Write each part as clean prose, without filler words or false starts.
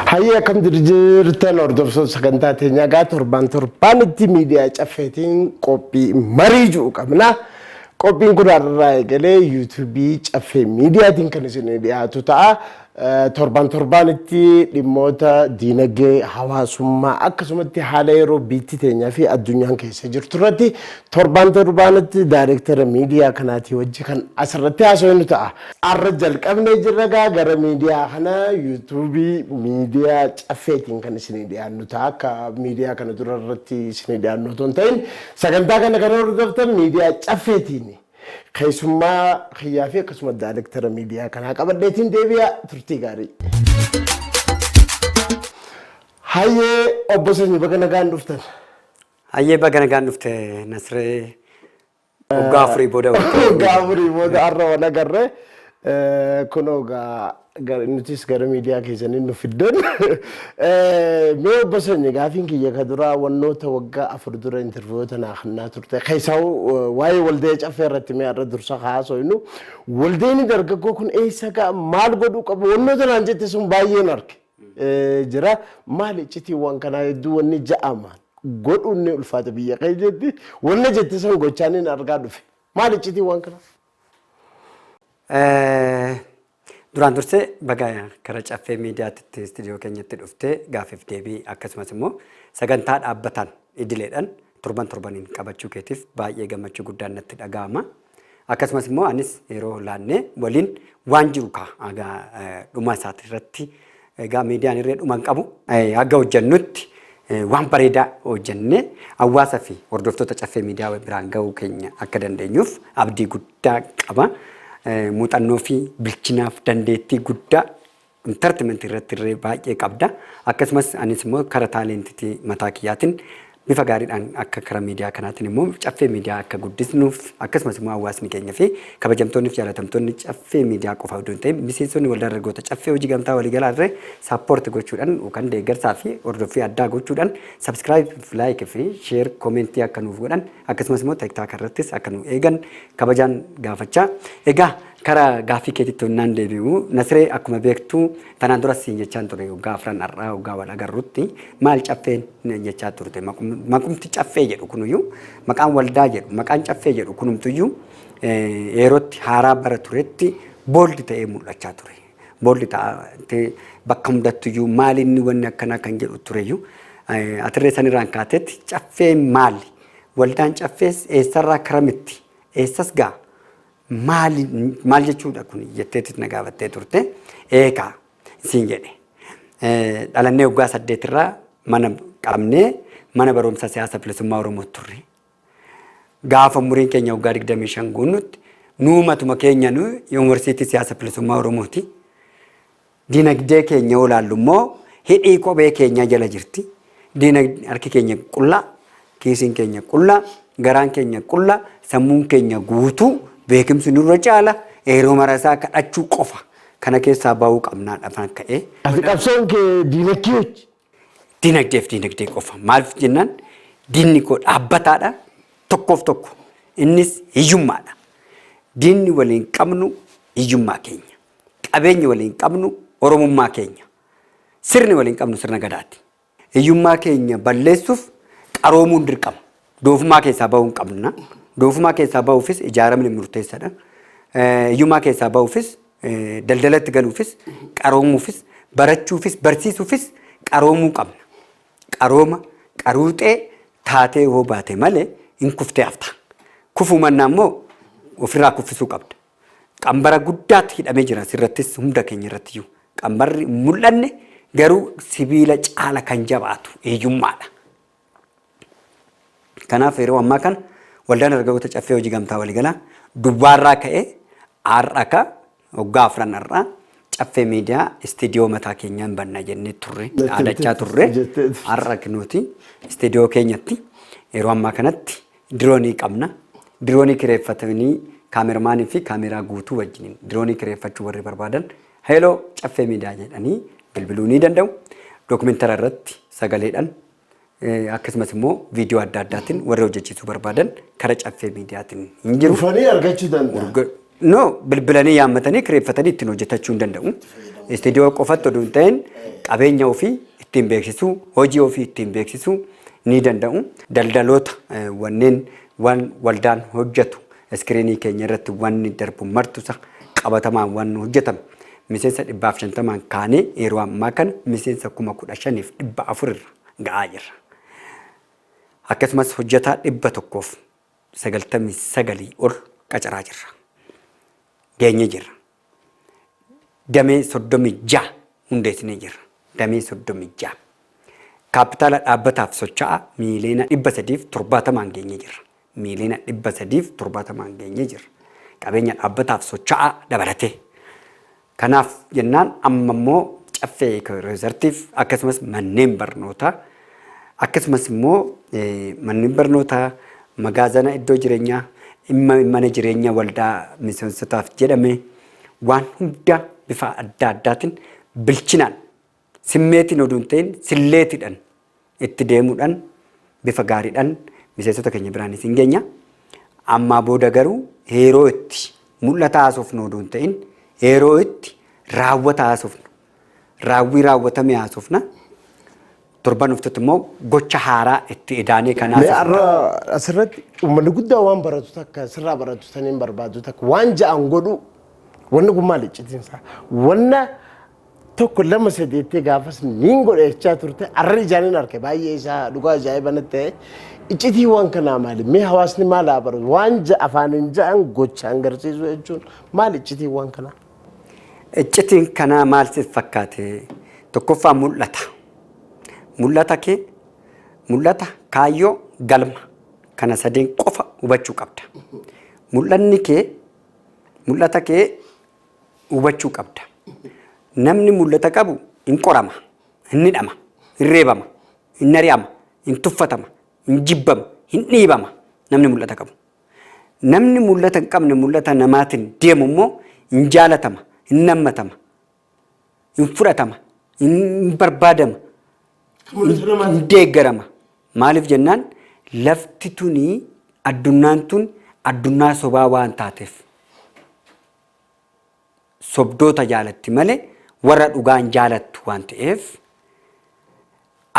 Hayya kam dirjirtan ordofso sagantaa teenya gaa torbaanitti miidiyaa caffeetiin qophii marii jiru qabna. Qophiin kun irraa eegalee yuutuubii caffee miidiyaatiin kan isin dhiyaatu ta'a. Torbaanitti dhimmoota diinagdee hawaasummaa akkasumatti haala yeroo biitti teenyaa fi addunyaan keessa jirtu irratti torbaanitti daayireektara miidiyaa kanaatii wajji kan asirratti haasofnu ta'a. Arra jalqabnee jirra gara miidiyaa kana yuutuubii miidiyaa caffeetiin kan isin dhiyaannu ta'a. Akka miidiyaa kana dura irratti isin dhiyaannu otoo hin ta'in sagantaa kana kan hordoftan miidiyaa caffeetiin. Keessummaa xiyyaa fi akkasuma daayireektara miidiyaa kanaa qabadheetiin deebi'a turtii gaarii. Hayyee obbo Sanyii baga nagaan dhuftan. Hayyee baga nagaan dhufte Nasree waggaa afurii booda har'a wal agarre kunoo nutis gara miidiyaa keessanii nu fiddan. Mee obbo Sanyii gaafiin kiyya ka duraa wannoota waggaa afur dura interviiyoota naa kennaa turte. Keessaa waa'ee waldee caffee irratti mee har'a dursa haasofnu. Waldeen dargaggoo kun eessa ga'a maal godhuu qabu wannoota naan jette sun baay'een arge. Jira maal iccitiiwwan kanaa hedduu wanni ja'ama. Godhuun ni ulfaata biyya keessatti wanna jette sun gochaan hin argaa dhufe. Maal iccitiiwwan kanaa? Duraan dursee baga kara caffee miidiyaatti istiidiyoo keenyatti dhuftee gaafiif deebii akkasumas immoo sagantaa dhaabbataan idileedhaan torbaniin qabachuu keetiif baay'ee gammachuu guddaan natti dhaga'ama. Akkasumas immoo anis yeroo laannee waliin waan jiru dhuma isaati irratti egaa miidiyaan irree dhuman qabu hagga hojjennutti waan bareedaa hojjennee hawaasaa fi hordoftoota caffee miidiyaa biraan gahuu keenya akka dandeenyuuf abdii guddaa qaba. Muuxannoo fi bilchinaaf dandeettii guddaa intartimentii irratti irree baay'ee qabda. Akkasumas anis immoo kara taalentiitii mataa kiyyaatiin bifa gaariidhaan akka kara miidiyaa kanaatiin immoo caffee miidiyaa akka guddisnuuf akkasumas immoo hawaasni keenya fi kabajamtoonni fi jaalatamtoonni caffee miidiyaa qofa odoo hin ta'in miseensonni waldaa dargaggoota caffee hojii gamtaa waliigalaa irree saappoorti gochuudhaan yookaan deeggarsaa fi hordoffii addaa gochuudhaan sabskiraayib, laayik fi sheer koomentii akka nuuf godhan akkasumas immoo tiktook irrattis akka nu eegan kabajaan gaafachaa. Egaa kara gaafii keetitti honnaan deebi'u Nasree akkuma beektu tanaan duras jechaan ture waggaa afran har'aa waggaa wal agarrutti maal caffeen jechaa turte maqumti caffee jedhu kunuyyuu maqaan waldaa jedhu maqaan caffee jedhu kunumtuyyuu yerootti haaraa bara turetti booldi ta'ee mul'achaa ture. Booldi ta'ee bakka hundattuyyuu maal inni wanni akkanaa kan jedhu tureyyuu atirree sanirraan kaatetti caffeen maali? Waldaan caffees eessarraa karamitti? Eessas gaa? Maal jechuudha kun jetteetti na gaafattee turte. Eegaa siin jedhe. Dhalannee waggaa 8 irraa mana qabnee mana barumsa siyaasa bilisummaa Oromoo turre. Gaafa umuriin keenya waggaa 25 guunnutti nuumatuma keenya yuunivarsiitii siyaasa bilisummaa Oromooti. Diinagdee keenya olaallu immoo hidhii kophee keenya jala jirti. Diinagdee harki keenya qullaa, kiisiin keenya qullaa, garaan keenya qullaa, sammuun keenya guutuu beekumsi nurra caala yeroo marasaa kadhachuu qofa kana keessaa bahu qabnaa dhafan ka'ee. Ati qabsoon kee diinagdee hojii. Diinagdee qofa maaliif jennaan diinni koo dhaabbataadha tokkoof tokko innis hiyyummaadha. Diinni waliin qabnu hiyyummaa keenya. Qabeenyi waliin qabnu oromummaa keenya. Sirni waliin qabnu sirna gadaati. Hiyyummaa keenya balleessuuf qaroomuun dirqama. Doofummaa keessaa bahuun qabna. Doofummaa keessaa bahuufis ijaaramni murteessaadha. Hiyyummaa keessaa bahuufis daldalatti galuufis qaroomuufis barachuufis barsiisuufis qaroomuu qabna. Qarooma qaruuxee taatee yoo baate malee hin kuftee hafta. Kufuu mannaa immoo ofirraa kuffisuu qabda. Qambara guddaatti hidhamee jira sirrattis hunda keenya irrattiyyuu. Qambarri mul'anne garuu sibiila caala kan jabaatu hiyyummaadha. Kanaaf yeroo ammaa kana waldaan dargaggoota caffee hojii gamtaa waliigalaa dubbaarraa ka'ee har'a waggaa afran har'aa caffee miidiyaa istiidiyoo mataa keenyaan banna jennee turre dhaadachaa turre har'a nuti istiidiyoo keenyatti yeroo ammaa kanatti diroonii qabna. Diroonii kireeffatanii kaameramaanii fi kaameraa guutuu wajjin diroonii kireeffachuu warri barbaadan heeloo caffee miidiyaa jedhanii bilbiluu ni danda'u. Dookumentara irratti sagaleedhaan akkasumas immoo viidiyoo adda addaatiin warri hojjechiisuu barbaadan kara caffee miidiyaatiin hin jiru. Dhufanii argachuu danda'u. No bilbilanii yaammatanii kireeffatanii ittiin hojjetachuu hin danda'u. Istiidiyoo qofatti oduu hin ta'in qabeenya ofii ittiin beeksisuu, hojii ofii ittiin beeksisuu ni danda'u. Daldaloota wanneen waan waldaan hojjetu iskiriinii keenya irratti wanni darbu martusa qabatamaan waan hojjetame. Miseensa 150 kaanee yeroo ammaa kana miseensa 15,400 irra ga'aa jirra. Akkasumas hojjetaa 199 ol qacaraa jirra. Geenye jirra. Damee 36 hundeessinee jirra. Damee 36. Kaapitaala dhaabbataaf socho'aa miiliyoona 370 geenye jirra. Miiliyoona 370 geenye jirra. Qabeenya dhaabbataaf socho'aa dabalatee. Kanaaf jennaan amma immoo caffee riizartiif akkasumas manneen barnootaa akkasumas immoo manneen barnootaa magaazana iddoo jireenyaa mana jireenyaa waldaa miseensotaaf jedhame waan hunda bifa adda addaatiin bilchinaan simmeetiin oduu hin ta'in silleetiidhaan itti deemuudhaan bifa gaariidhaan miseensota keenya biraanis hin geenya. Ammaa booda garuu yeroo itti mul'ata haasofnu oduu hin ta'in yeroo itti raawwata haasofnu raawwii raawwatame haasofna torban uffattu immoo gocha haaraa itti idaanee kan haasofnu. Asirratti uummanni guddaa waan baratu takka sirraa baratu saniin barbaadu takka waan ja'an godhu wanni kun maal iccitiinsa wanna tokko lama sadeettee gaafas niin godhechaa turte arra ijaaniin arke baay'ee isaa dhugaa ajaa'iba natti ta'e iccitii waan kanaa maali mee hawaasni maal haa baratu waan afaanin ja'an gochaan agarsiisu jechuun maal iccitii waan kanaa. Iccitiin kanaa maal siif fakkaate tokkoffaa mul'ata. Mul'ata kaayyoo galma kana sadeen qofa hubachuu qabda. Mul'ata kee hubachuu qabda. Namni mul'ata qabu hin qorama, hin hidhama, hin reebama, hin ari'ama, hin tuffatama, hin jibbama, hin dhiibama namni mul'ata qabu. Namni mul'ata hin qabne mul'ata namaatiin deemu immoo hin jaalatama, hin nammatama, hin fudhatama, hin barbaadama, hin deeggarama. Maaliif jennaan lafti tuni addunyaan tun addunyaa sobaa waan taateef sobdoota jaalatti malee warra dhugaan jaalattu waan ta'eef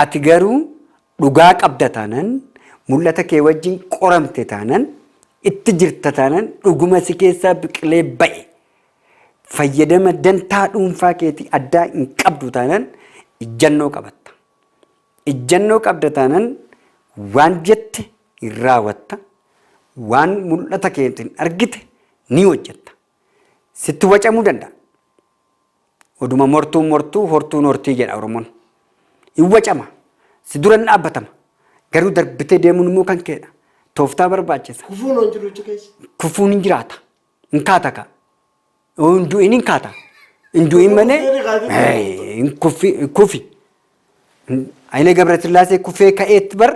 ati garuu dhugaa qabda taanaan mul'ata kee wajjin qoramte taanaan itti jirta taanaan dhuguma si keessaa biqilee ba'e fayyadama dantaa dhuunfaa keetii addaa hin qabdu taanaan ijjannoo qabatta. Ijjannoo qabda taanaan waan jette hin raawwatta waan mul'ata keetiin argite ni hojjetta. Sitti wacamuu danda'a. Oduma mortuu hortuun hortii jedha Oromoon. Hin wacama. Si duran dhaabbatama. Garuu darbitee deemuun immoo kan keedha. Tooftaa barbaachisa. Kufuun hin jiru keessa. Kufuun hin jiraata. Hin kaata ka. Hindu'in hin kaata. Hindu'in malee kufi. Hayilee Gabrasillaasee kufee ka'eetti bar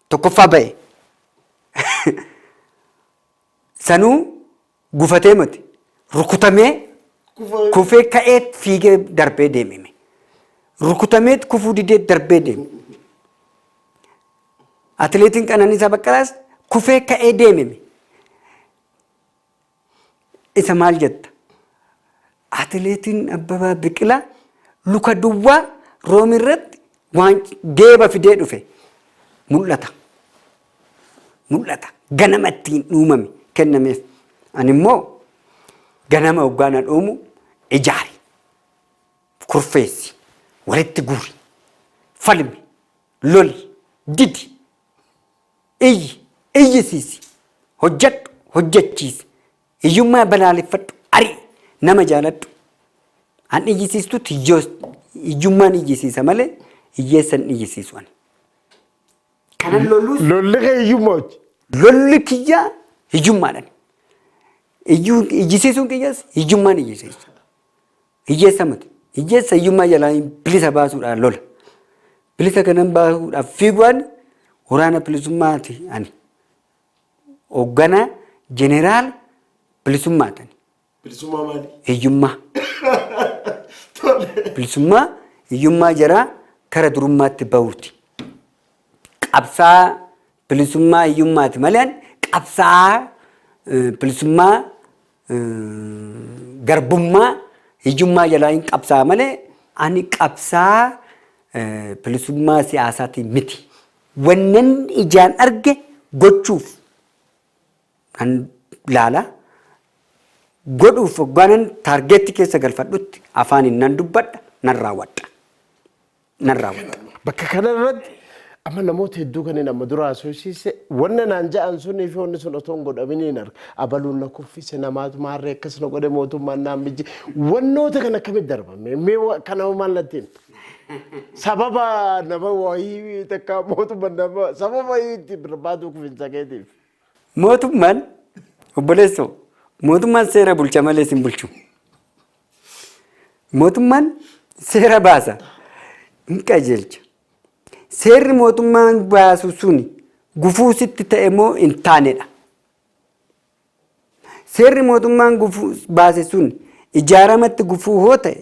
tokkoffaa ba'e. Sanuu gufatee miti. Rukutamee kufee ka'eet fiigee darbee deemime. Rukutamee kufuu didee darbee deeme. Atileetiin Qananiisaa Baqqalaas kufee ka'ee deemime. Isa maal jetta? Atileetiin Abbabaa Biqilaa luka duwwaa roomirratti waan geeba fidee dhufe mul'ata. Ganama ittiin uumame kennameef. Ani immoo ganama hoggaana dhuumu ijaari. Kurfeessi. Walitti guuri. Falmi. Loli. Didi. Iyyisiisi. Hojjedhu. Hojjechiisi. Hiyyummaa balaaleffadhu. Ari. Nama jaaladhu. An iyyisiistutti hiyyummaan iyyisiisa malee hiyyeessan iyyisiisu ani. Kanan lolluus. Lolli kee hiyyummaati. Lolli kiyyaa hiyyummaadhaan. Iyyisiisuun kiyyaas hiyyummaan iyyisiisa. Hiyyeessa miti. Hiyyeessa hiyyummaa jalaa bilisa baasuudhaan lola. Bilisa kanan baasuudhaaf fiiguudhaan waraana bilisummaati ani. Hoogganaa jeneraal bilisummaati. Bilisummaa maali? Hiyyummaa. Bilisummaa hiyyummaa jaraa kara durummaatti bahuuti. Qabsaa bilisummaa hiyyummaati malee qabsaa bilisummaa garbummaa Hiyyummaa jalaa hin qabsaa malee ani qabsaa bilisummaa siyaasaatiin miti. Wannan ijaan arge gochuuf kan laala godhuuf hoggaanan taargeetti keessa galfadhutti afaan nan dubbadha nan raawwadha. Bakka kanarratti amma namoota hedduu kanneen amma dura haasofsiise wanna naan ja'an sunii fi wanni sun otoo hin godhaminiin arga. Abaluun na kuffise namaatu maarree akkas na godhe mootummaan naan mijji. Wannoota kan akkamitti darbame? Mee kana maal lattiin? Sababa nama wayii takka mootummaan nama sababa wayii itti barbaadu kufinsa keetiif. Mootummaan obboleessoo mootummaan seera bulcha malee sin bulchu. Mootummaan seera baasa. Hin qajeelcha. Seerri mootummaan baasu suni gufuu sitti ta'e moo hin taanedha. Seerri mootummaan gufuu baase sun ijaaramatti gufuu hoo ta'e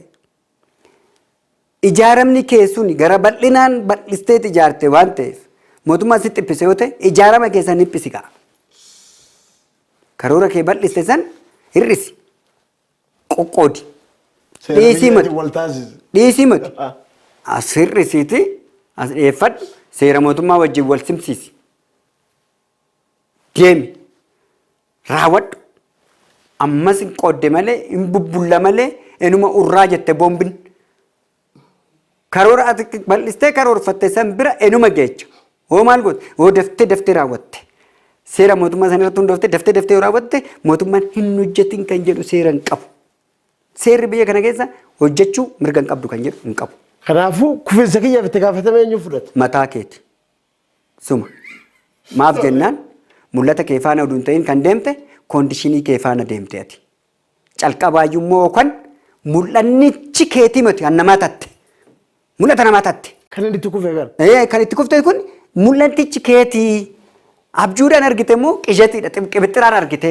ijaaramni kee suni gara bal'inaan bal'isteet ijaarte waan ta'eef mootummaan sitti dhiphise yoo ta'e ijaarama keessan dhiphisi ga'a. Karoora kee bal'iste san hir'isi. Qoqqoodi. Dhiisii mati. As hir'isiiti as dhiyeeffadhu seera mootummaa wajjin wal simsiisi. Deemi raawwadhu ammas hin qoodde malee hin bubbulla malee enuma urraa jette boombiin. Karoora ati bal'istee karoorfatte san bira enuma geecha. Hoo maal goote? Hoo daftee raawwatte. Seera mootummaa sana irratti hundooftee daftee raawwatte mootummaan hin hojjetin kan jedhu seera hin qabu. Seerri biyya kana keessa hojjechuu mirga hin qabdu kan jedhu hin qabu. Kanaafuu kufinsa kiyyaaf itti gaafatamee eenyu fudhata? Mataa keeti. Suma. Maaf jennaan mul'ata kee faana oduu hin ta'in kan deemte koondishinii kee faana deemte ati. Calqabaayyummoo kan mul'annichi keetii miti kan namaa tatte. Mul'ata namaa tatte. Kan inni itti kufee gara? Kan itti kufte kun mul'antichi keetii abjuudhaan argite immoo qijatiidha. Qibixxiraan argite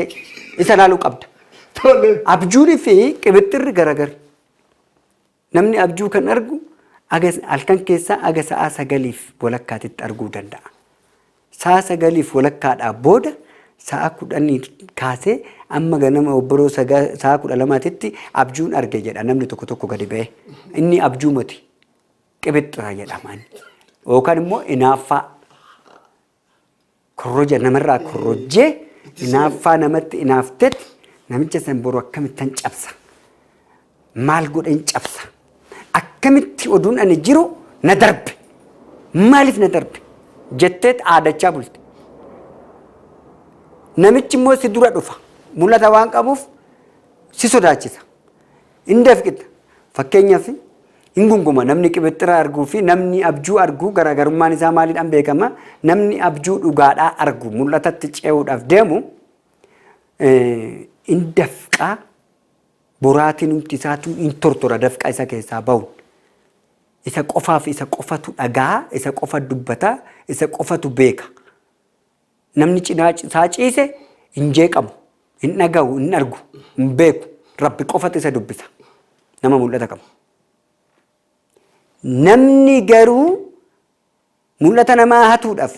isa laaluu qabda. Abjuudii fi qibixxirri garagara. Namni abjuu kan argu halkan keessaa aga sa'a 9 walakkaatitti arguu danda'a. Sa'a 9 walakkaadhaa booda sa'a 10 kaasee amma ganama obboroo sa'a 12tti abjuun arge jedha namni tokko gadi ba'e. Inni abjuu miti qibixxira jedhaman. Yookaan immoo inaaffaa korroja namarraa korrojjee inaaffaa namatti inaaftetti namicha san boru akkamittan cabsa. Maal godhan cabsa. Akkamitti oduun ani jiru na darbe. Maaliif na darbe? Jettee aadachaa bulte. Namichi immoo si dura dhufa. Mul'ata waan qabuuf si sodaachisa. Inni dafqita. Fakkeenyaaf hin gunguma namni qibixxira arguu fi namni abjuu arguu garaagarummaan isaa maaliidhaan beekama? Namni abjuu dhugaadhaa argu mul'atatti ce'uudhaaf deemu hin dafqaa. Boraatiin humti isaatu hin tortora dafqa isa keessaa bahu. Isa qofaaf isa qofatu dhagaa, isa qofa dubbata, isa qofatu beeka. Namni cinaa isaa ciise hin jeeqamu, hin dhagahu, hin argu, hin beeku. Rabbi qofatu isa dubbisa. Nama mul'ata qabu. Namni garuu mul'ata namaa hatuudhaaf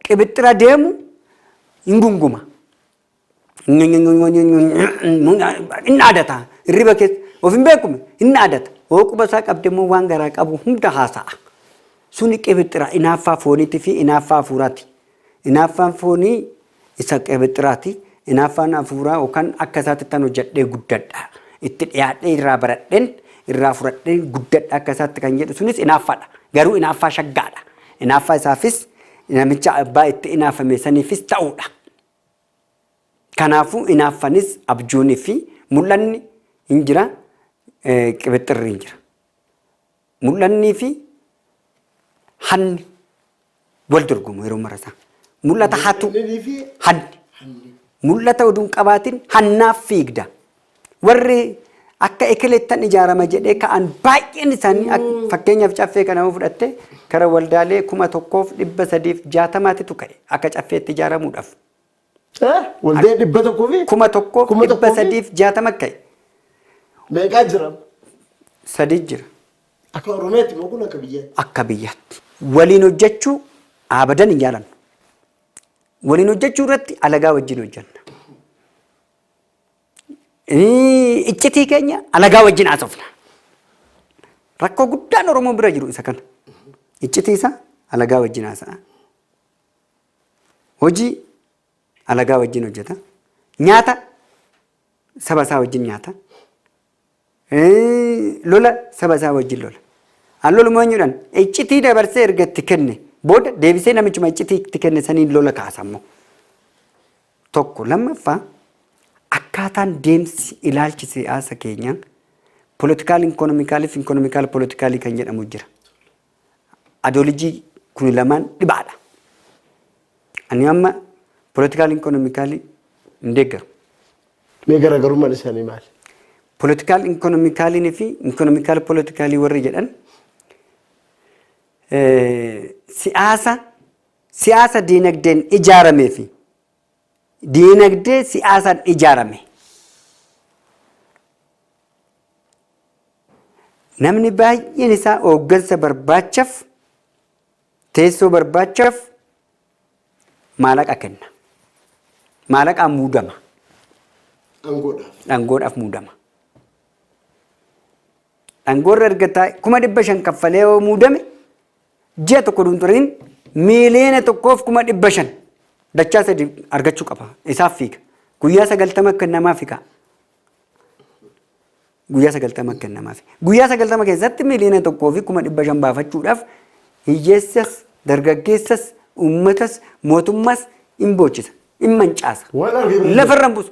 qibixxira deemu hin gunguma. Inni aadata. Hirriba keessa of hin beekume inni aadata. Hooquba isaa qabdemmoo waan garaa qabu hunda haasa'a. Suni qibixxira inaaffaa fooniitii fi inaaffaa hafuuraati. Inaaffaan foonii isa qibixxiraati. Inaaffaan hafuuraa yookaan akka isaatti tan hojjedhee guddadha. Itti dhiyaadhee irraa baradheen irraa fudhadheen guddadha akka isaatti kan jedhu sunis inaaffaadha. Garuu inaaffaa shaggaadha. Inaaffaa isaafis namicha abbaa itti inaafame saniifis ta'uudha. Kanaafuu inaaffanis abjuunii fi mul'anni hin jira, qibixxirri hin jira. Mul'annii fi hanni wal dorgomu yeroo marasaa. Mul'ata hatu hanni. Mul'ata oduun qabaatiin hannaaf fiigda. Warri akka ekelettan ijaarama jedhee ka'an baay'een isaanii fakkeenyaaf caffee kana fudhatte kara waldaalee 1360 ka'e akka caffeetti ijaaramuudhaaf. Waldee 100 fi 1360 ka'e. Meeqaa jira? 3 jira. Akka Oromiyaatti moo kun akka biyyaatti? Akka biyyaatti. Waliin hojjechuu abadan hin jaalannu. Waliin hojjechuu irratti alagaa wajjin hojjenna. iccitii keenya alagaa wajjin haasofna. Rakkoo guddaan Oromoo bira jiru isa kana. Iccitii isaa alagaa wajjin haasa'a. Hojii alagaa wajjin hojjeta. Nyaata saba isaa wajjin nyaata. Lola saba isaa wajjin lola. An lolumoo eenyuudhaan iccitii dabarsee erga itti kenne booda deebisee namichuma iccitii itti kenne saniin lola kaasammoo. Tokko lammaffaa akkaataan deemsi ilaalchi siyaasa keenyaa politikaal ikonomikaalii fi ikonomikaal politikaalii kan jedhamu jira. Adoolojii kun lamaan dhibaadha. Ani amma politikaal ikonomikaalii hin deeggaru. Mee garaagarummaan isaanii maali? Politikaal ikonomikaalii fi ikonomikaal politikaalii warri jedhan siyaasa diinagdeen ijaaramee fi diinagdee siyaasaan ijaarame. Namni baay'een isaa hooggansa barbaachaaf teessoo barbaachaaf maallaqa kenna. Maallaqaan muudama. Dhangoodhaaf muudama. Dhangoorra erga taa'e 500,000 kaffalee yoo muudame ji'a tokko dunturiin miiliyoona tokkoof 500,000 dachaa sadi argachuu qaba. Isaaf fiiga. Guyyaa 90 kennamaa fiiga. Guyyaa 90 kennamaa fiiga. Guyyaa 90 keessatti miiliyoona tokkoo fi 500,000 baafachuudhaaf hiyyeessas, dargaggeessas, uummatas, mootummaas hin bochisa. Hin mancaasa. Lafarraan buusu.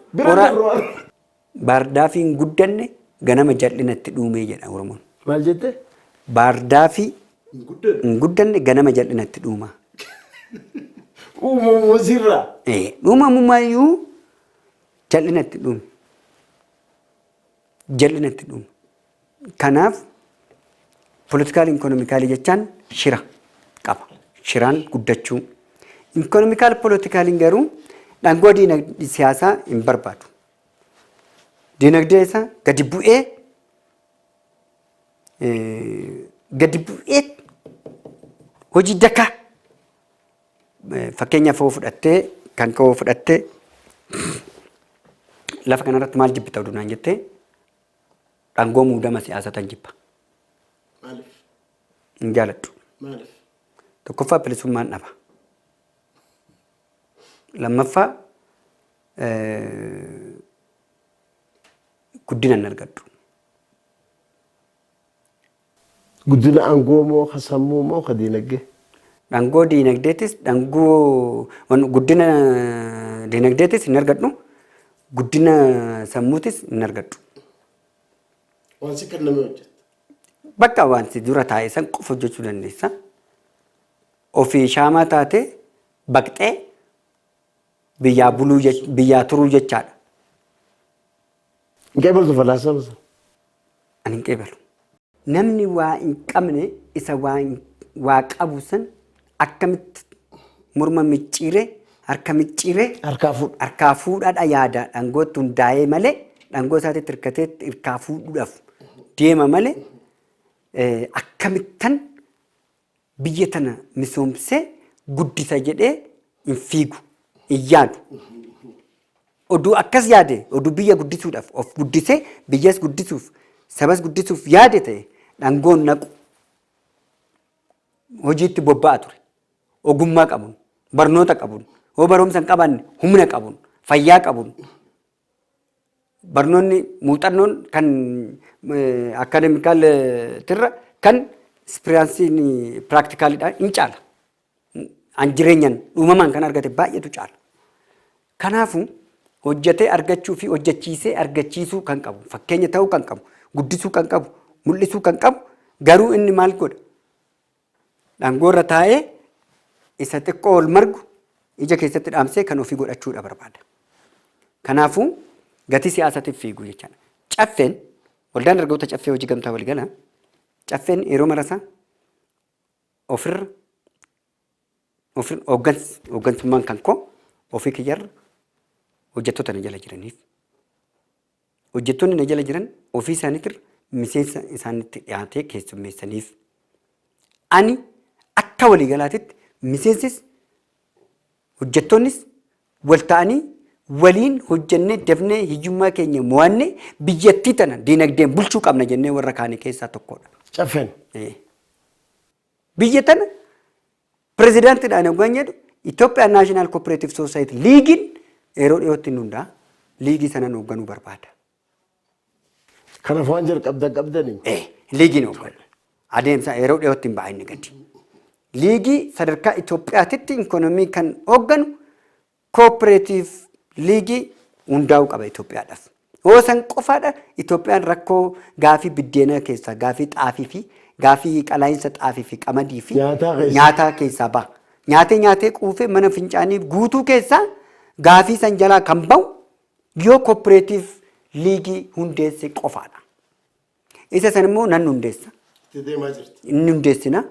Baardaafii hin guddanne ganama jal'inatti dhuumee jedha Oromoon. Maal jette? Baardaafii hin guddanne ganama jal'inatti dhuuma. Uumamuu sirraa. Uumamumaayyuu jal'inatti dhuuma. Jal'inatti dhuuma. Kanaaf politikaal ikonomikaalii jechaan shira qaba. Shiraan guddachuu. Ikonomikaal politikaaliin garuu dhangoo diinagdee siyaasaa hin barbaadu. Diinagdee isaa gadi bu'ee hojii dakaa fakkeenyaaf yoo fudhattee kan ka'oo fudhattee lafa kanarratti maal jibbita odunaan jettee dhangoo muudama siyaasaa tan jibba. Maaliif? Hin jaaladhu. Maaliif? Tokkoffaa bilisummaan dhaba. Lammaffaa guddina hin argadhu. Guddina aangoo moo ka sammuu moo ka diinagdee? Dhangoo diinagdeetis dhangoo guddina diinagdeetis hin argadhu. Guddina sammuutis hin argadhu. Wanti kan nama hojjetu. Bakka wanti dura taa'e san qofa hojjechuu dandeessa. Ofii shaamaa taatee baqxee biyyaa buluu biyyaa turuu jechaadha. Hin qeebaltu falaasama sana. Ani hin qeebalu. Namni waa hin qabne isa waa qabu san akkamitti morma micciiree harka micciiree harkaa fuudhaadha yaada dhangootti hundaa'ee malee dhangoo isaatiitti hirkatee harkaa fuudhuudhaaf deema malee akkamittan biyya tana misoomsee guddisa jedhee hin fiigu hin yaadu. Oduu akkas yaade oduu biyya guddisuudhaaf of guddisee biyyas guddisuuf sabas guddisuuf yaade ta'e dhangoon naqu hojiitti bobba'a ture. Ogummaa qabuun barnoota qabuun hoo barumsa hin qabaanne humna qabuun fayyaa qabuun barnoonni muuxannoon kan akadeemikaal tirra kan ispiriyaansiin piraaktikaalidhaan hin caala. An jireenyaan uumamaan kan argate baay'eetu caala. Kanaafuu hojjetee argachuu fi hojjechiisee argachiisuu kan qabu fakkeenya ta'uu kan qabu guddisuu kan qabu mul'isuu kan qabu garuu inni maal godha? Dhangoorra taa'ee isa xiqqoo ol margu ija keessatti dhaamsee kan ofii godhachuudha barbaada. Kanaafuu gatii siyaasaatiif fiiguu jechaadha. Caffeen waldaan dargaggoota caffee hojii gamtaa waliigala caffeen yeroo marasaa ofirra hooggansummaan kan koo ofii kiyyarra hojjettoota na jala jiraniif. Hojjettoonni na jala jiran ofii isaaniitirra miseensa isaaniitti dhiyaatee keessummeessaniif. Ani akka waliigalaatitti miseensis hojjettoonnis wal ta'anii waliin hojjennee dafnee hiyyummaa keenya mo'annee biyyattii tana diinagdeen bulchuu qabna jennee warra kaanii keessaa tokkodha. Caffeen. Biyya tana pirezidaantiidhaan yookaan jedhu Itoophiyaa Naashinaal Kooperaatiif Soosaayitii liigiin yeroo dhiyootti nu hundaa liigii sana nu hoogganuu barbaada. Kanaaf waan qabdanii. Liigiin hoogganu adeemsa yeroo dhiyootti hin baay'inni gadi. Liigii sadarkaa Itoophiyaatitti ikoonoomii kan hoogganu kooperaatiif liigii hundaa'uu qaba Itoophiyaadhaaf. Yoo san qofaadha Itoophiyaan rakkoo gaafii biddeenaa keessaa gaafii xaafii fi gaafii qalaa'insa xaafii fi qamadii fi nyaataa keessaa ba'a. Nyaatee quufee mana fincaanii guutuu keessaa gaafii san jalaa kan bahu yoo kooperaatiif liigii hundeesse qofaadha. Isa san immoo nan hundeessa. Inni hundeessina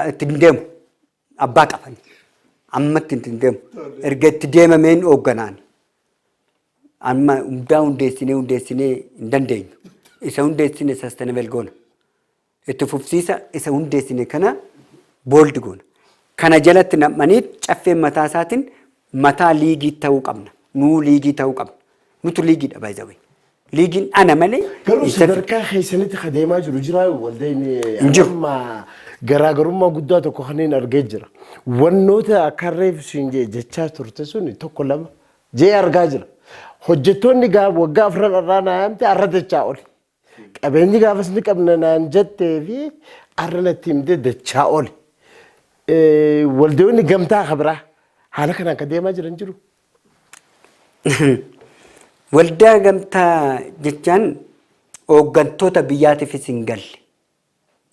itti deemu abbaa qabani. Ammatti itti deemu. Erga itti deemameen hoogganaan. Amma hundaa hundeessinee hin dandeenyu. Isa hundeessine sustainable goona. Itti fufsiisa isa hundeessine kana booldi goona. Kana jalatti nam'anii caffeen mataa isaatiin mataa liigii ta'uu qabna. Nuu liigii ta'uu qabna. Nutu liigiidha baay'ee. Liigiin ana malee. Garuu sadarkaa keessanitti adeemaa jiru jira waldeen amma garaagarummaa guddaa tokko kanneen argee jira. Wannoota akka reefsiin jechaa turte sun tokko lama jee argaa jira. Hojjettoonni waggaa afran irraa naayamte arra dachaa oli. Qabeenyi gaafas ni qabna naan jettee fi arra natti himte dachaa oli. Waldeewwan gamtaa kabraa haala kanaan akka deemaa jiran jiru. Waldaa gamtaa jechaan hooggantoota biyyaatiifis hin galle.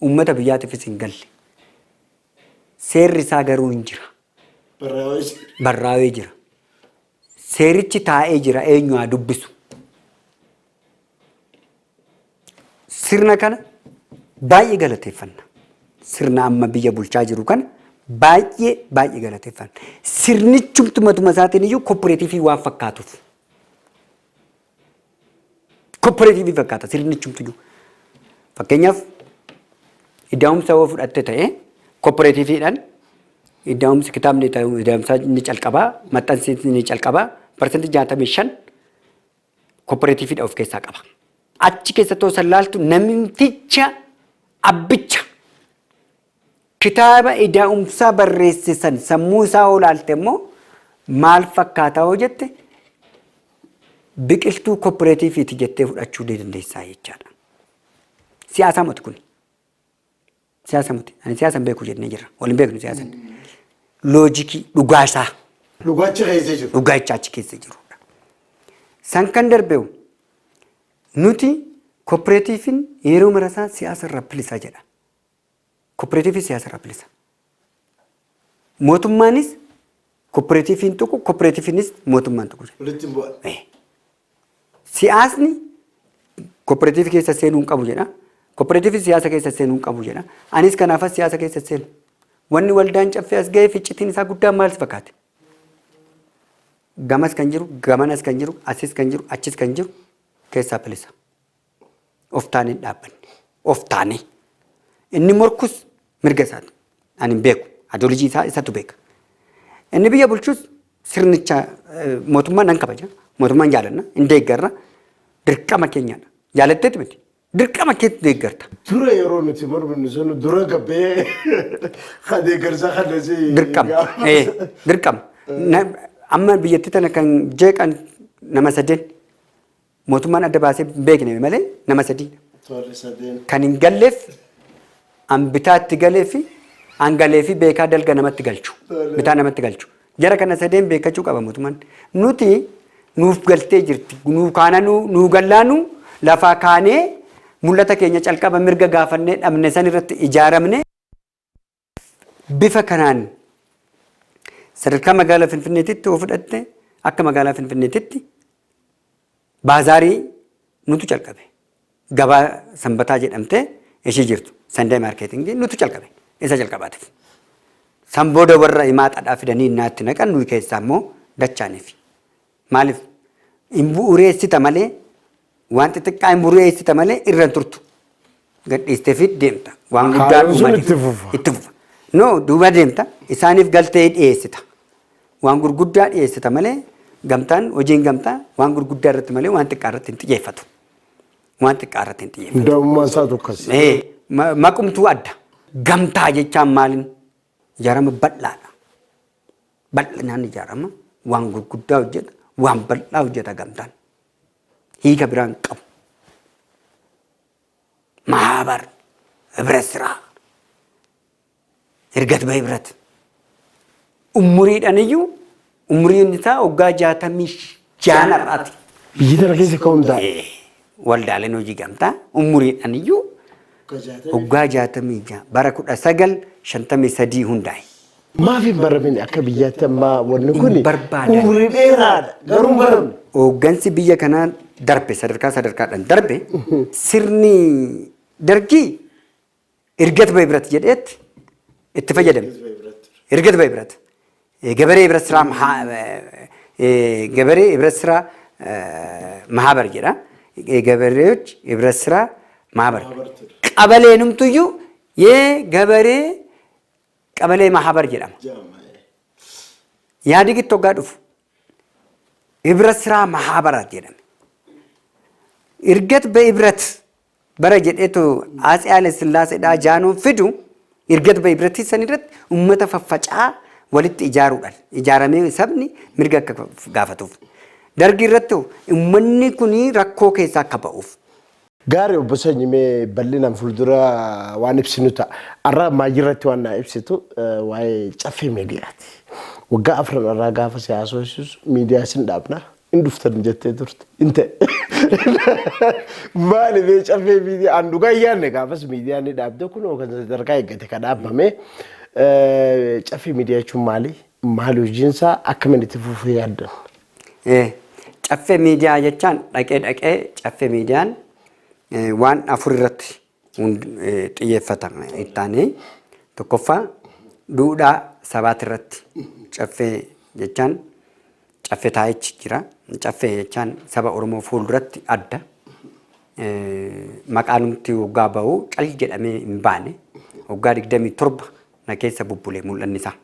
Uummata biyyaatiifis hin galle. Seerri isaa garuu hin jira. Barraa'ee jira. Seerichi taa'ee jira eenyu haa dubbisu. Sirna kana baay'ee galateeffanna. Sirna amma biyya bulchaa jiru kana baay'ee galateeffanna. Sirnichumtu matuma isaatiin iyyuu kooperaatiivii waan fakkaatuuf. Kooperaatiivii fakkaata sirnichumtu iyyuu. Fakkeenyaaf ida'umsa yoo fudhatte ta'e kooperaatiiviidhaan ida'umsi kitaabni ida'umsa ni calqabaa maxxansi ni calqabaa parsantii 65 kooperaatiiviidha of keessaa qaba. Achi keessatti osoo laaltu namticha abbicha kitaaba ida'umsaa barreessisan sammuu isaa olaalte immoo maal fakkaataa hoo jette biqiltuu kooperaatiiviiti jettee fudhachuu dandeessaa jechaadha. Siyaasa miti kun. Siyaasa miti. Ani siyaasa hin beeku jennee jirra. Waliin beeknu siyaasan. Loojikii dhugaasaa. Dhugaacha keessa jiru. Dhugaacha achi keessa jirudha. San kan darbeewu nuti kooperaatiiviin yeroo marasaa siyaasa irraa bilisa jedha. Kooperaatiivii siyaasa irraa bilisa. Mootummaanis kooperaatiiviin tuqu kooperaatiiviinis mootummaan tuqu. Walitti bu'a. Siyaasni kooperaatiivii keessa seenuu hin qabu jedha. Kooperaatiivii siyaasa keessa seenuu hin qabu jedha. Anis kanaafas siyaasa keessa seenu. Wanni waldaan caffee as ga'ee ficcitiin isaa guddaan maal fakkaate? Gamas kan jiru, gamanas kan jiru, asis kan jiru, achis kan jiru keessaa bilisa. Of taaneen dhaabbanne. Of taanee. Inni morkus mirga isaati. Ani hin beeku. Adoolojii isaa isatu beeka. Inni biyya bulchus sirnicha mootummaan nan kabaja. Mootummaan jaalanna. Hin deeggarra. Dirqama keenyaadha. Jaalatteeti miti. Dirqama keetti deeggarta. Dura yeroo nuti morminu sun dura gabbee kan deeggarsa kanasi. Dirqama. Dirqama. Amma biyyattii tana kan jeeqan nama sadeen mootummaan adda baasee beekne malee nama sadii. Kan hin galleef an bitaatti galee fi an galee fi beekaa dalga namatti galchu. Bitaa namatti galchu. Jara kana sadeen beekachuu qaba mootummaan. Nuti nuuf galtee jirti. Nuu kaana nuu gallaanu lafaa kaanee mul'ata keenya calqaba mirga gaafannee dhabne san irratti ijaaramne bifa kanaan sadarkaa magaalaa Finfinneetitti yoo fudhatte akka magaalaa Finfinneetitti baazaarii nutu calqabe. Gabaa sanbataa jedhamtee ishee jirtu. Sandee maarkeetingii nutu calqabe. Isa calqabaatiif. San booda warra himaadhaa fidanii naatti naqan nuyi keessaa immoo dachaaniif. Maaliif? Hin bu'uureessita malee waan xixiqqaa hin bu'uureessita malee irra turtu. Gadhiistee fi deemta. Waan guddaa itti fufa. No duuba deemta. Isaaniif galtee dhiyeessita. Waan gurguddaa dhiyeessita malee gamtaan hojiin gamtaa waan gurguddaa irratti malee waan xiqqaa irratti hin xiyyeeffatu. Waan xiqqaa irratti hin xiyyeeffatu. Hundummaan isaa tokkos. Maqumtuu adda. Gamtaa jechaan maaliin ijaarama bal'aadha. Bal'inaan ijaarama waan gurguddaa hojjeta waan bal'aa hojjeta gamtaan. Hiika biraan qabu. Maabar hibret sira. Ergat bahibret. Umuriidhaan iyyuu umuriin isaa waggaa 66 irraati. Biyyi tana keessa ka'uun ta'a. Waldaaleen hojii gamtaa umuriidhaan iyyuu waggaa 66 bara 1953 hundaa'e. Maaf hin baramin akka biyyaatti ammaa wanni kun barbaadan. umurii dheeraadha garuu hin baramne. Hooggansi biyya kanaa darbe sadarkaadhaan darbe sirni dargii ergat bahibret jedheetti itti fayyadame. Ergat bahibret. ገበሬ ህብረት ስራ ገበሬ ህብረት ስራ ማህበር ጀራ የገበሬዎች ህብረት ስራ ማህበር ቀበሌንም ትዩ የገበሬ ቀበሌ ማህበር ጀራ ያድግ ተጋዱፍ ህብረት ስራ ማህበራት ጀራ እርገት በህብረት በረጀቴቱ አጼ ያለ ስላሴ ዳጃኑ ፍዱ እርገት በህብረት ሰንድረት ኡመተ ፈፈጫ walitti ijaaruudhaan ijaaramee sabni mirga akka gaafatuuf dargii irratti uummanni kun rakkoo keessaa akka ba'uuf. Gaarii obbo Sanyimee bal'inaan fuuldura waan ibsinu ta'a. Arraa maajirratti waan naa ibsitu waa'ee caffee miidiyaati. Waggaa 4 irraa gaafa siyaasa hojjetus miidiyaa sin dhaabna hin dhuftan jettee turte. Inte maali bee caffee miidiyaa an dhugaa iyyaanne gaafas miidiyaa ni dhaabde kun kan sadarkaa eeggate kan dhaabame. Caffee miidiyaa jechuun maali? Maali hojiinsaa akkamiin itti fufuu yaaddan? Caffee miidiyaa jechaan dhaqee caffee miidiyaan waan afur irratti xiyyeeffata ittaanee tokkoffaa duudhaa sabaat irratti caffee jechaan caffee taayichi jira. Caffee jechaan saba Oromoo fuulduratti adda. Maqaan nuti waggaa bahu cal jedhamee hin baane waggaa 27 na keessa bubbulee mul'anni isaa.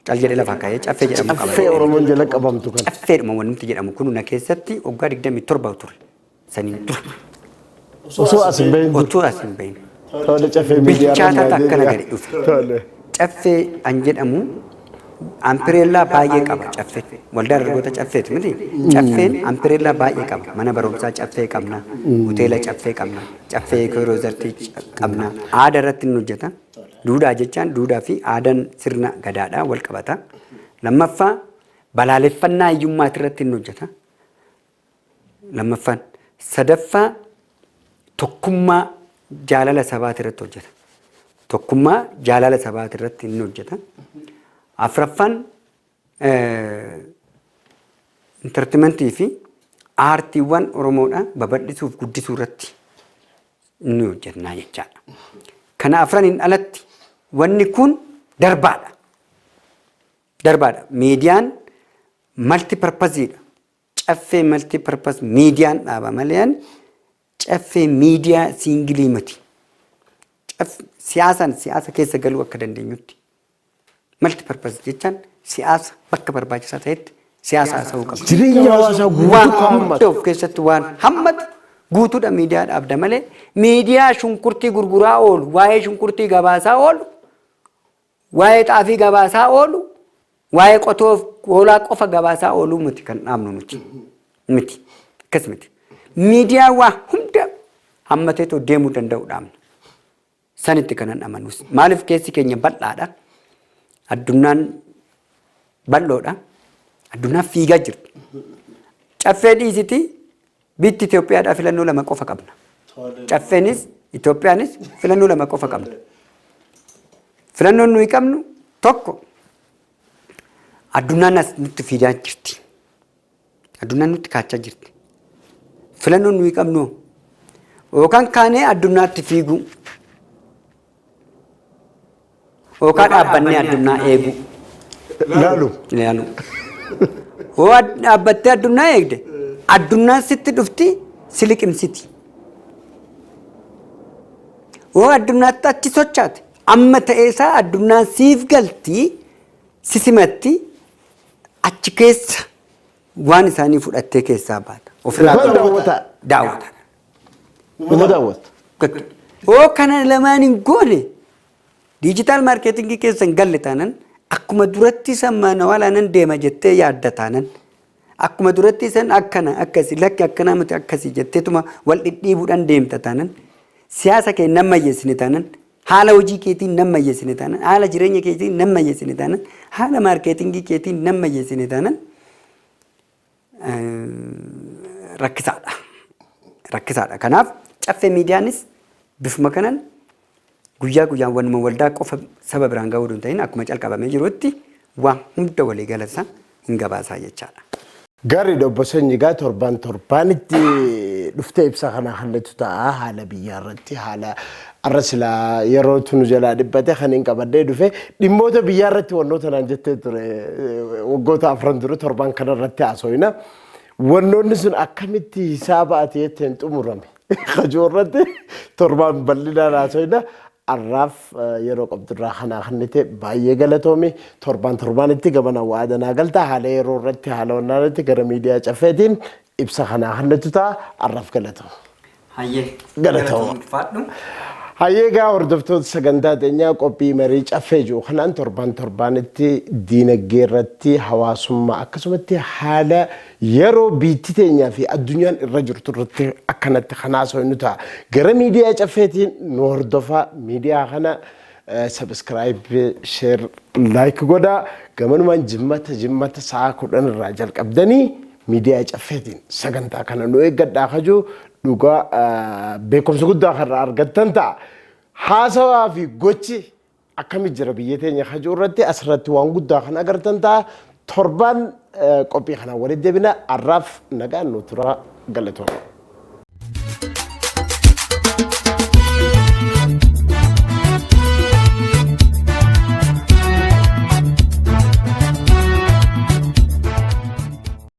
Cal jedhee lafa kaa'ee caffee jedhamu qaba. Caffee Oromoon jala qabamtu kan. Caffeedhuma wanti nuti jedhamu kun na keessatti waggaa 27 ture. Sanii dura. Osoo as hin bahin. Osoo as hin bahin. Tole caffee miidiyaa. Bilchaata akkana gadi dhufe. Tole. Caffee an jedhamu ampireellaa baay'ee qaba caffee. Waldaa dargaggoota caffeeti miti. Caffeen ampireellaa baay'ee qaba. Mana barumsaa caffee qabna. Hoteela caffee qabna. Caffee kiroozartii qabna. Aadaa irratti nu hojjeta. Duudhaa jechaan duudhaa fi aadaan sirna gadaadhaa wal qabata. Lammaffaa balaaleffannaa hiyyummaa irratti nu hojjeta. Lammaffaan sadaffaa tokkummaa jaalala sabaati irratti hojjeta. Tokkummaa jaalala sabaati irratti nu hojjeta. Afraffaan intartimentii fi aartiiwwan Oromoodhaa babal'isuuf guddisuu irratti nu hojjetnaa jechaadha. Kana afraniin alatti wanni kun darbaadha. Darbaadha. Miidiyaan maltipurpoziidha. Caffee maltipurpose miidiyaan dhaaba malee caffee miidiyaa siingilii miti. Siyaasa keessa galuu akka dandeenyutti. Multipurpose jechaan siyaasa bakka barbaachisaa ta'etti siyaasa haasa'uu qaba. Jireenya hawaasaa guutuu of keessatti waan hammatu guutuudha miidiyaa dhaabda malee miidiyaa shunkurtii gurguraa oolu waa'ee shunkurtii gabaasaa oolu waa'ee xaafii gabaasaa oolu waa'ee qotoo hoolaa qofa gabaasaa oolu miti kan dhaabnu nuti miti akkas miti miidiyaa waa hunda hammateetoo deemuu danda'u dhaabna sanitti kanan amanus maaliif keessi keenya bal'aadha. Addunyaan bal'oodha. Addunyaan fiigaa jirti. Caffee dhiisiti bitti Itoophiyaadhaa filannoo 2 qofa qabna. Caffeenis Itoophiyaanis filannoo 2 qofa qabna. Filannoon nuyi qabnu tokko addunyaan as nutti fiigaa jirti. Addunyaan nutti kaachaa jirti. Filannoon nuyi qabnu yookaan kaanee addunyaatti fiiguu. Okaa dhaabbannee addunyaa eegu. Laalu. Laalu. Oo dhaabbattee addunyaa eegde addunyaan sitti dhufti si liqimsiti. Oo addunyaatti achi sochaate amma ta'eesaa addunyaan siif galti si simatti achi keessa waan isaanii fudhattee keessaa baata. Ofirraa daawwata. Nama daawwata. Oo kana lamaan hin goone diijitaal maarkeetingii keessan galle taanan akkuma duratti sammaana walaanan deema jettee yaadda taanan akkuma duratti san akkana akkasi lakki akkana miti akkasi jetteetuma wal dhidhiibuudhaan deemta taanan siyaasa kee nan mayyeessine taanan haala hojii keetiin nan mayyeessine taanan haala jireenya keetiin nan mayyeessine taanan haala maarkeetingii keetiin nan mayyeessine taanan rakkisaadha. Kanaaf caffee miidiyaanis bifuma kanan guyyaa guyyaan wanuma waldaa qofa saba biraan ga'uu hin ta'in akkuma calqabamee jirutti waan hunda walii galasa hin gabaasaa jechaadha. Gaarii Obbo Sanyigaa torbaanitti dhuftee ibsa kana hallatu ta'a haala biyyaa irratti haala arra silaa yeroo tunu jalaa dhibbate kan hin qabadee dhufe dhimmoota biyyaa irratti wannoota naan jettee ture waggoota afran dura torbaan kana irratti haasofna. Wannoonni sun akkamitti hisaaba ati jetteen xumurame kajoorratti torbaan bal'inaan haasofna. Arraaf yeroo qabdurraa kanaa kannite baay'ee galatoomi torbaanitti gabana waadanaa galtaa haala yeroo irratti haala wannaa irratti gara miidiyaa caffeetiin ibsa kanaa kannatu ta'a arraaf galatoomi. Hayyee galatoomi. Hayyee gaa hordoftoota sagantaa teenyaa qophii marii caffee jiru kanaan torbaanitti diinagdee irratti hawaasummaa akkasumatti haala yeroo biitti teenyaa fi addunyaan irra jirtu irratti akkanatti kanaasoo inni ta'a. Gara miidiyaa caffeetiin nu hordofaa miidiyaa kana subscribe, share, like godhaa. Gamanumaan jimmata sa'a 10 irraa jalqabdanii miidiyaa caffeetiin sagantaa kana nu eeggadhaa kajuu dhugaa beekumsa guddaa kanarraa argattan ta'a. Haasawaa fi gochi akkamitti jira biyya teenya kajuu irratti asirratti waan guddaa kan agartan ta'a. Torbaan qophii kanaan walitti deebina arraaf nagaan nu tura galatooma.